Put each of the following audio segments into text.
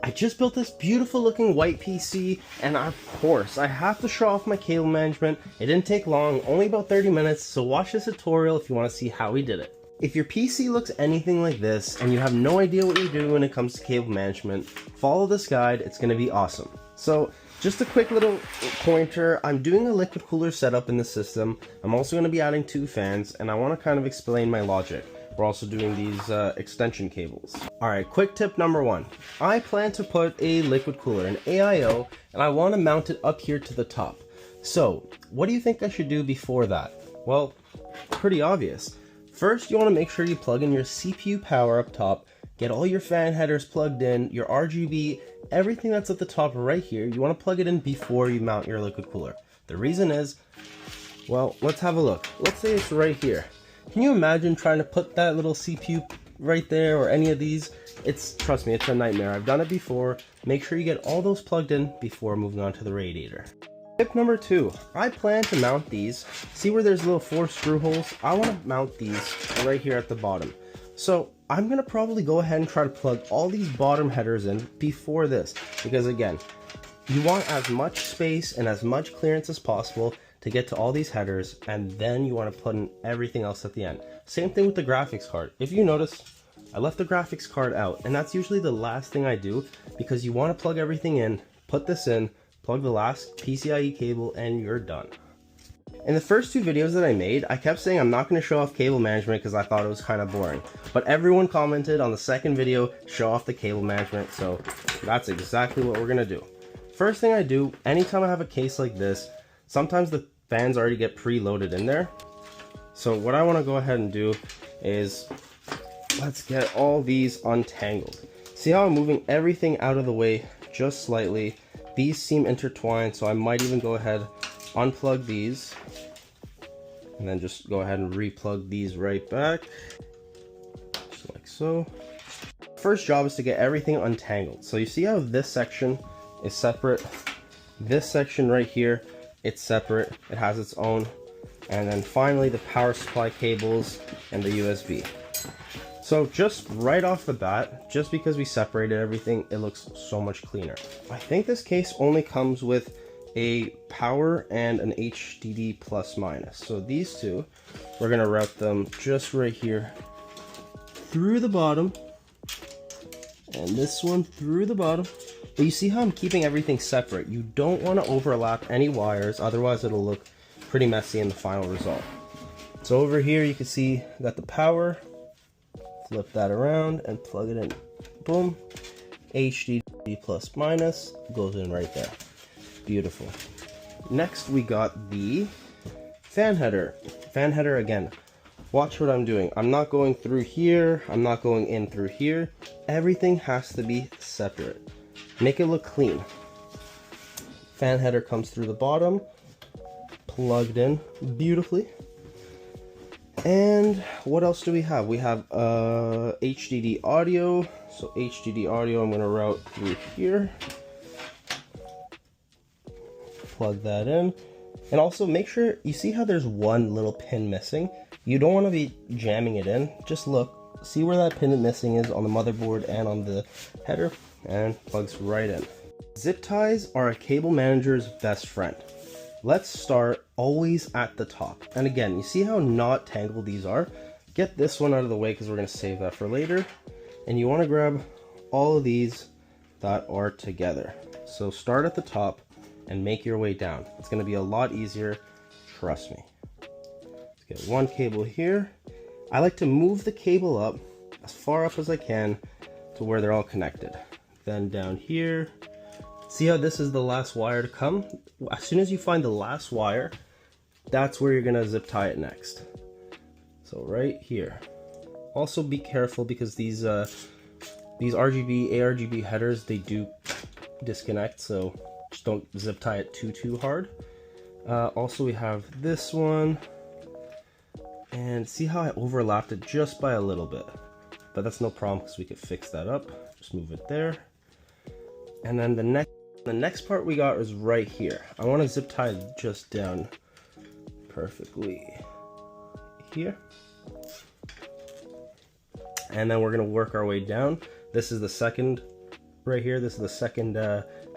I just built this beautiful looking white PC, and of course I have to show off my cable management. It didn't take long, only about 30 minutes, so watch this tutorial if you want to see how we did it. If your PC looks anything like this and you have no idea what you're doing when it comes to cable management, follow this guide, it's going to be awesome. So just a quick little pointer, I'm doing a liquid cooler setup in the system. I'm also going to be adding 2 fans, and I want to kind of explain my logic. We're also doing these extension cables. Alright, quick tip number 1. I plan to put a liquid cooler, an AIO, and I want to mount it up here to the top. So, what do you think I should do before that? Well, pretty obvious. First, you want to make sure you plug in your CPU power up top, get all your fan headers plugged in, your RGB, everything that's at the top right here, you want to plug it in before you mount your liquid cooler. The reason is, well, let's have a look. Let's say it's right here. Can you imagine trying to put that little CPU right there or any of these? Trust me, it's a nightmare. I've done it before. Make sure you get all those plugged in before moving on to the radiator. Tip number 2, I plan to mount these. See where there's little 4 screw holes? I want to mount these right here at the bottom. So I'm going to probably go ahead and try to plug all these bottom headers in before this. Because again, you want as much space and as much clearance as possible to get to all these headers, and then you want to put in everything else at the end. Same thing with the graphics card. If you notice, I left the graphics card out, and that's usually the last thing I do because you want to plug everything in, put this in, plug the last PCIe cable, and you're done. In the first 2 videos that I made, I kept saying I'm not going to show off cable management because I thought it was kind of boring. But everyone commented on the second video, show off the cable management, so that's exactly what we're going to do. First thing I do, anytime I have a case like this, sometimes the fans already get preloaded in there. So what I want to go ahead and do is, let's get all these untangled. See how I'm moving everything out of the way just slightly? These seem intertwined, so I might even go ahead, unplug these, and then just go ahead and replug these right back, just like so. First job is to get everything untangled. So you see how this section is separate? This section right here, it's separate, it has its own, and then finally the power supply cables and the USB. So just right off the bat, just because we separated everything, it looks so much cleaner. I think this case only comes with a power and an HDD plus minus. So these 2, we're gonna route them just right here through the bottom, and this one through the bottom. But you see how I'm keeping everything separate. You don't want to overlap any wires, otherwise it'll look pretty messy in the final result. So over here you can see I got the power, flip that around and plug it in. Boom. HDD plus minus goes in right there. Beautiful. Next we got the fan header. Fan header again. Watch what I'm doing. I'm not going through here. I'm not going in through here. Everything has to be separate. Make it look clean. Fan header comes through the bottom, plugged in beautifully. And what else do we have? We have HDD audio. So HDD audio I'm going to route through here. Plug that in. And also make sure, you see how there's one little pin missing? You don't want to be jamming it in. Just look, see where that pin missing is on the motherboard and on the header, and plugs right in. Zip ties are a cable manager's best friend. Let's start always at the top. And again, you see how not tangled these are? Get this one out of the way because we're going to save that for later. And you want to grab all of these that are together. So start at the top and make your way down. It's going to be a lot easier, trust me. Let's get one cable here. I like to move the cable up as far up as I can to where they're all connected. Then down here, see how this is the last wire to come? As soon as you find the last wire, that's where you're gonna zip tie it next. So right here. Also be careful because these RGB, ARGB headers, they do disconnect, so just don't zip tie it too hard. Also we have this one, and see how I overlapped it just by a little bit, but that's no problem because we could fix that up. Just move it there. And then the next part we got is right here. I want to zip tie just down perfectly here. And then we're going to work our way down. This is the second right here. This is the second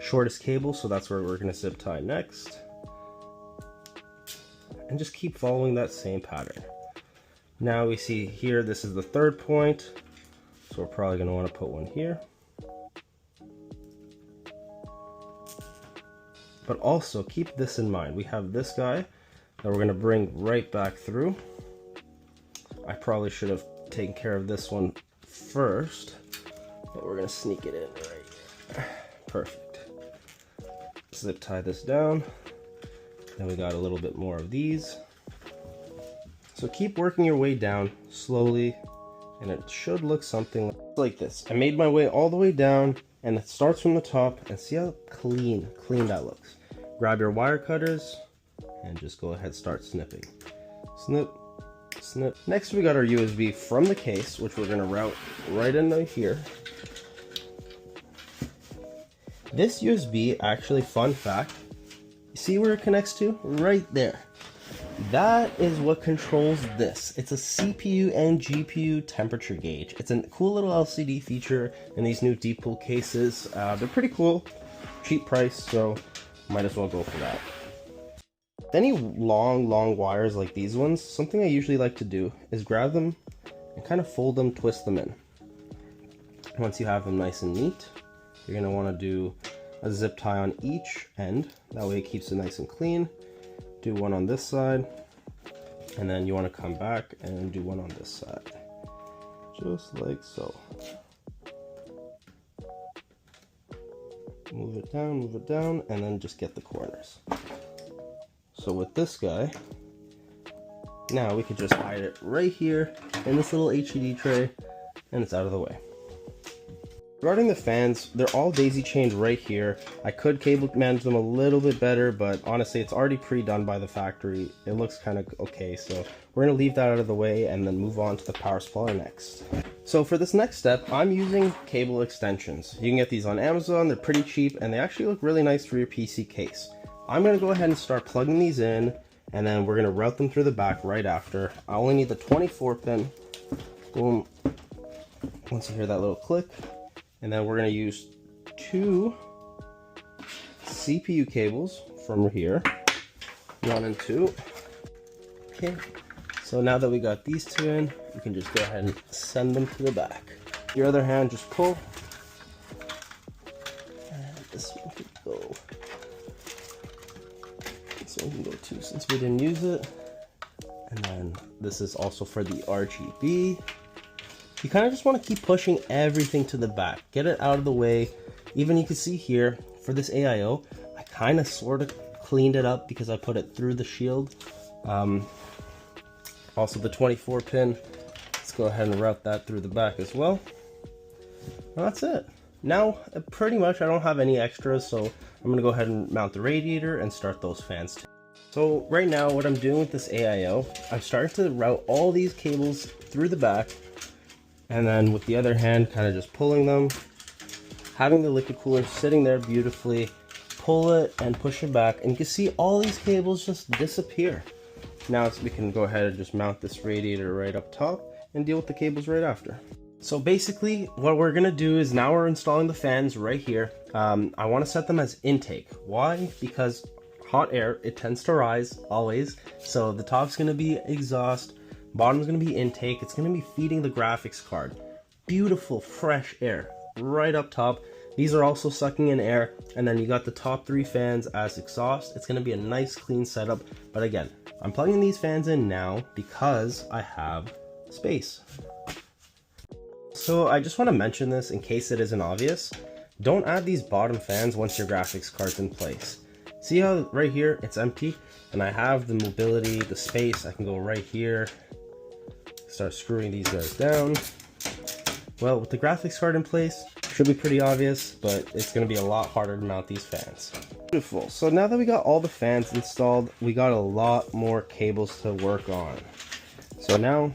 shortest cable, so that's where we're going to zip tie next. And just keep following that same pattern. Now we see here, this is the third point, so we're probably going to want to put one here. But also keep this in mind. We have this guy that we're going to bring right back through. I probably should have taken care of this one first, but we're going to sneak it in right here. Perfect. Zip tie this down. Then we got a little bit more of these. So keep working your way down slowly, and it should look something like this. I made my way all the way down, and it starts from the top, and see how clean that looks. Grab your wire cutters and just go ahead, start snipping. Snip, snip. Next we got our USB from the case, which we're gonna route right into here. This USB, actually, fun fact, you see where it connects to? Right there. That is what controls this. It's a CPU and GPU temperature gauge. It's a cool little LCD feature in these new deep pool cases. They're pretty cool, cheap price, so might as well go for that. Any long wires like these ones, something I usually like to do is grab them and kind of fold them, twist them in. Once you have them nice and neat, you're going to want to do a zip tie on each end. That way it keeps it nice and clean. Do one on this side, and then you want to come back and do one on this side, just like so. Move it down, and then just get the corners. So with this guy, now we could just hide it right here in this little HDD tray, and it's out of the way. Regarding the fans, they're all daisy chained right here. I could cable manage them a little bit better, but honestly, it's already pre-done by the factory. It looks kind of okay, so we're gonna leave that out of the way and then move on to the power supply next. So for this next step, I'm using cable extensions. You can get these on Amazon, they're pretty cheap, and they actually look really nice for your PC case. I'm gonna go ahead and start plugging these in, and then we're gonna route them through the back right after. I only need the 24 pin. Boom. Once you hear that little click. And then we're going to use 2 CPU cables from here, 1 and 2. Okay, so now that we got these 2 in, you can just go ahead and send them to the back. Your other hand, just pull. And this one could go. This one can go too, since we didn't use it. And then this is also for the RGB. You kind of just want to keep pushing everything to the back. Get it out of the way. Even you can see here, for this AIO, I kind of sort of cleaned it up because I put it through the shield. Also the 24 pin, let's go ahead and route that through the back as well. Well, that's it. Now, pretty much I don't have any extras, so I'm going to go ahead and mount the radiator and start those fans too. So right now, what I'm doing with this AIO, I'm starting to route all these cables through the back. And then with the other hand, kind of just pulling them, having the liquid cooler sitting there beautifully, pull it and push it back, and you can see all these cables just disappear. Now we can go ahead and just mount this radiator right up top and deal with the cables right after. So basically what we're gonna do is, now we're installing the fans right here. I wanna set them as intake. Why? Because hot air, it tends to rise always. So the top's gonna be exhaust, bottom's gonna be intake. It's gonna be feeding the graphics card. Beautiful, fresh air right up top. These are also sucking in air, and then you got the top 3 fans as exhaust. It's gonna be a nice clean setup. But again, I'm plugging these fans in now because I have space. So I just wanna mention this in case it isn't obvious. Don't add these bottom fans once your graphics card's in place. See how right here it's empty, and I have the mobility, the space. I can go right here, start screwing these guys down. Well, with the graphics card in place, should be pretty obvious, but it's going to be a lot harder to mount these fans. Beautiful. So now that we got all the fans installed, we got a lot more cables to work on. So now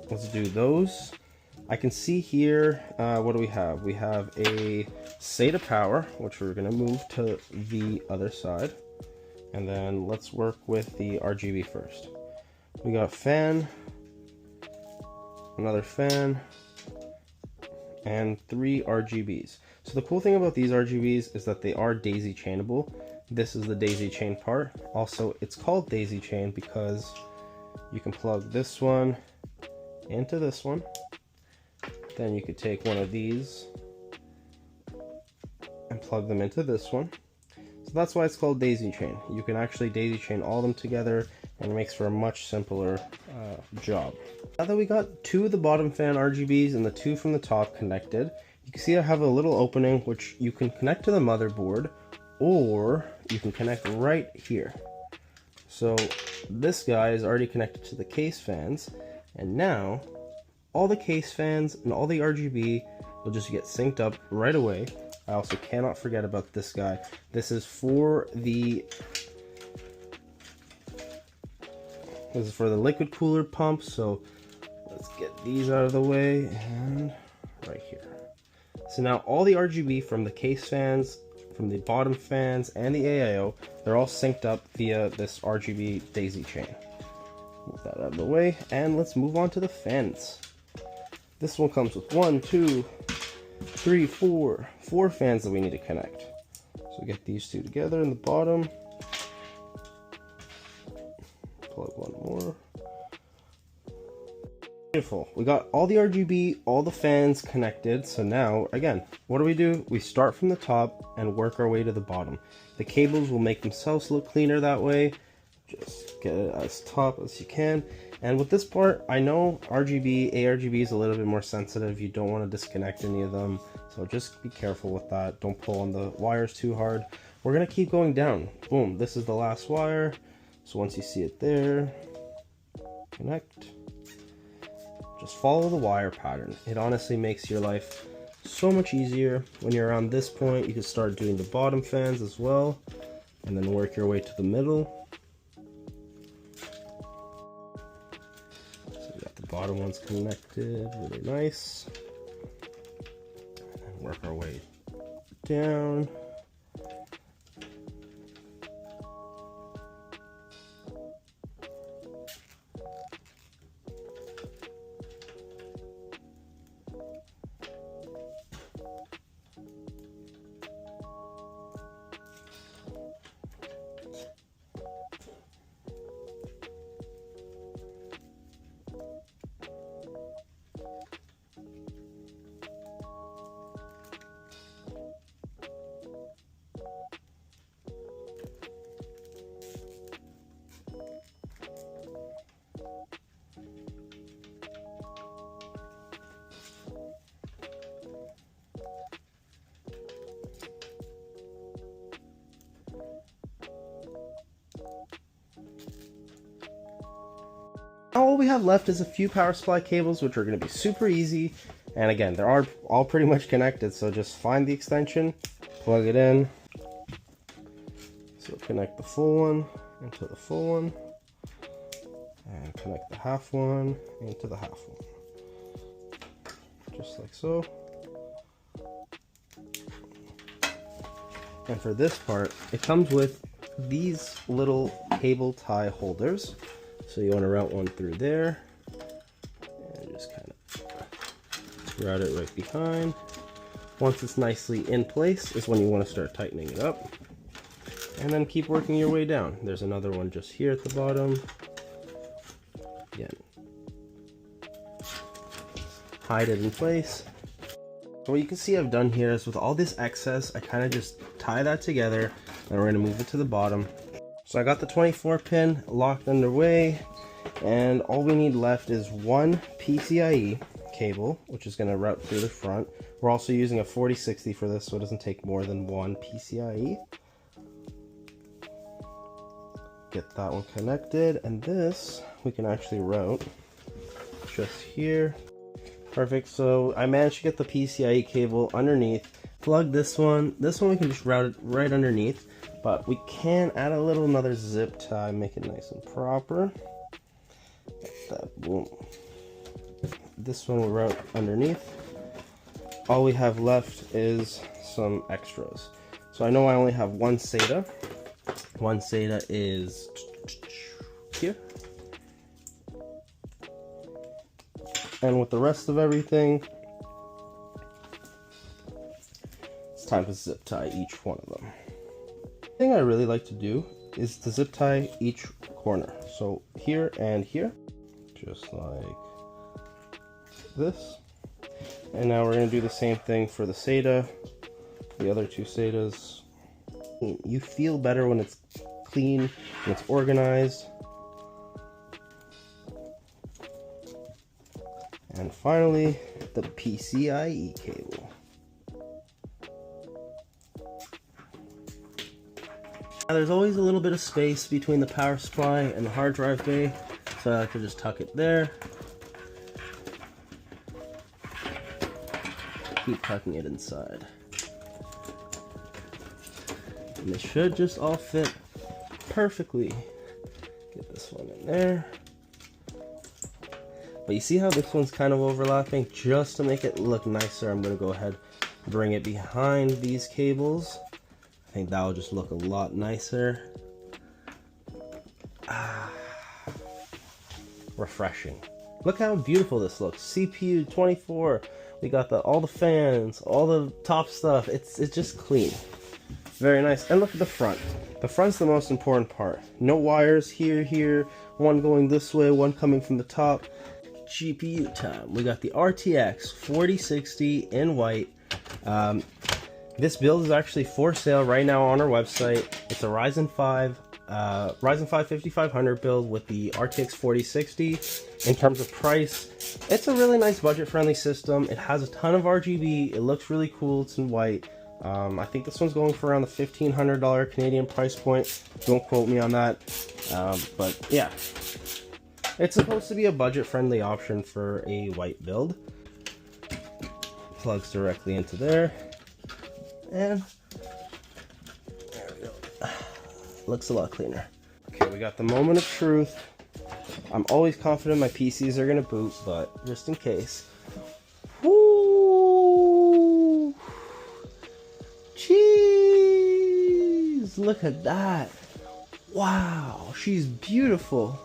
let's do those. I can see here, what do we have? We have a SATA power, which we're going to move to the other side. And then let's work with the RGB first. We got fan, another fan, and 3 RGBs. So the cool thing about these RGBs is that they are daisy chainable. This is the daisy chain part. Also, it's called daisy chain because you can plug this one into this one. Then you could take one of these and plug them into this one. So that's why it's called daisy chain. You can actually daisy chain all of them together, and it makes for a much simpler job. Now that we got 2 of the bottom fan RGBs and the 2 from the top connected, you can see I have a little opening which you can connect to the motherboard, or you can connect right here. So this guy is already connected to the case fans, and now all the case fans and all the RGB will just get synced up right away. I also cannot forget about this guy. This is for the liquid cooler pump, so let's get these out of the way, and right here. So now all the RGB from the case fans, from the bottom fans, and the AIO, they're all synced up via this RGB daisy chain. Move that out of the way, and let's move on to the fans. This one comes with 1, 2, 3, 4 fans that we need to connect. So get these 2 together in the bottom. Plug one more. Beautiful. We got all the RGB, all the fans connected. So now, again, what do? We start from the top and work our way to the bottom. The cables will make themselves look cleaner that way. Just get it as top as you can. And with this part, I know ARGB is a little bit more sensitive. You don't want to disconnect any of them. So just be careful with that. Don't pull on the wires too hard. We're going to keep going down. Boom. This is the last wire. So once you see it there, connect. Just follow the wire pattern. It honestly makes your life so much easier. When you're around this point, you can start doing the bottom fans as well, and then work your way to the middle. So we got the bottom ones connected, really nice. And then work our way down. Now all we have left is a few power supply cables, which are going to be super easy. And again, they're all pretty much connected, so just find the extension, plug it in. So connect the full one into the full one, and connect the half one into the half one. Just like so. And for this part, it comes with these little cable tie holders. So you want to route one through there, and just kind of route it right behind. Once it's nicely in place is when you want to start tightening it up. And then keep working your way down. There's another one just here at the bottom. Again, hide it in place. So what you can see I've done here is with all this excess, I kind of just tie that together, and we're going to move it to the bottom. So I got the 24 pin locked underway, and all we need left is one PCIe cable, which is going to route through the front. We're also using a 4060 for this, so it doesn't take more than one PCIe. Get that one connected, and this we can actually route just here. Perfect. So I managed to get the PCIe cable underneath. Plug this one. This one we can just route it right underneath, but we can add a little another zip tie, make it nice and proper. Like that. Boom. This one will route underneath. All we have left is some extras. So I know I only have one SATA. One SATA is here. And with the rest of everything, time to zip tie each one of them. The thing I really like to do is to zip tie each corner. So here and here, just like this. And now we're going to do the same thing for the Seda, the other two Sedas. You feel better when it's clean, when it's organized. And finally, the PCIe cable. Now there's always a little bit of space between the power supply and the hard drive bay, so I like to just tuck it there. Keep tucking it inside. And they should just all fit perfectly. Get this one in there. But you see how this one's kind of overlapping? Just to make it look nicer, I'm going to go ahead and bring it behind these cables. I think that will just look a lot nicer. Refreshing. Look how beautiful this looks. CPU 24. We got all the fans, all the top stuff. It's just clean. Very nice. And look at the front. The front's the most important part. No wires here, one going this way, one coming from the top. GPU time. We got the RTX 4060 in white. This build is actually for sale right now on our website. It's a Ryzen 5 5500 build with the RTX 4060. In terms of price, it's a really nice budget-friendly system. It has a ton of RGB. It looks really cool. It's in white. I think this one's going for around the $1,500 Canadian price point. Don't quote me on that. But yeah, it's supposed to be a budget-friendly option for a white build. Plugs directly into there. And there we go. Looks a lot cleaner. Okay, we got the moment of truth. I'm always confident my PCs are gonna boot, but just in case. Woo! Jeez! Look at that. Wow, she's beautiful.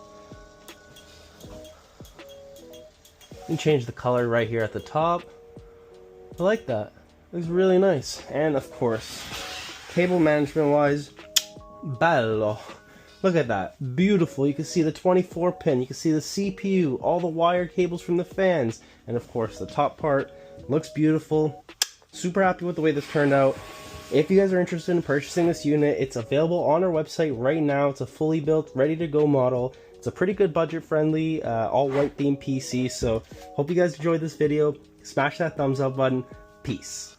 You can change the color right here at the top. I like that. It's really nice. And of course, cable management wise, bello. Look at that. Beautiful. You can see the 24 pin. You can see the CPU, all the wire cables from the fans. And of course, the top part looks beautiful. Super happy with the way this turned out. If you guys are interested in purchasing this unit, it's available on our website right now. It's a fully built, ready to go model. It's a pretty good budget friendly, all white themed PC. So hope you guys enjoyed this video. Smash that thumbs up button. Peace.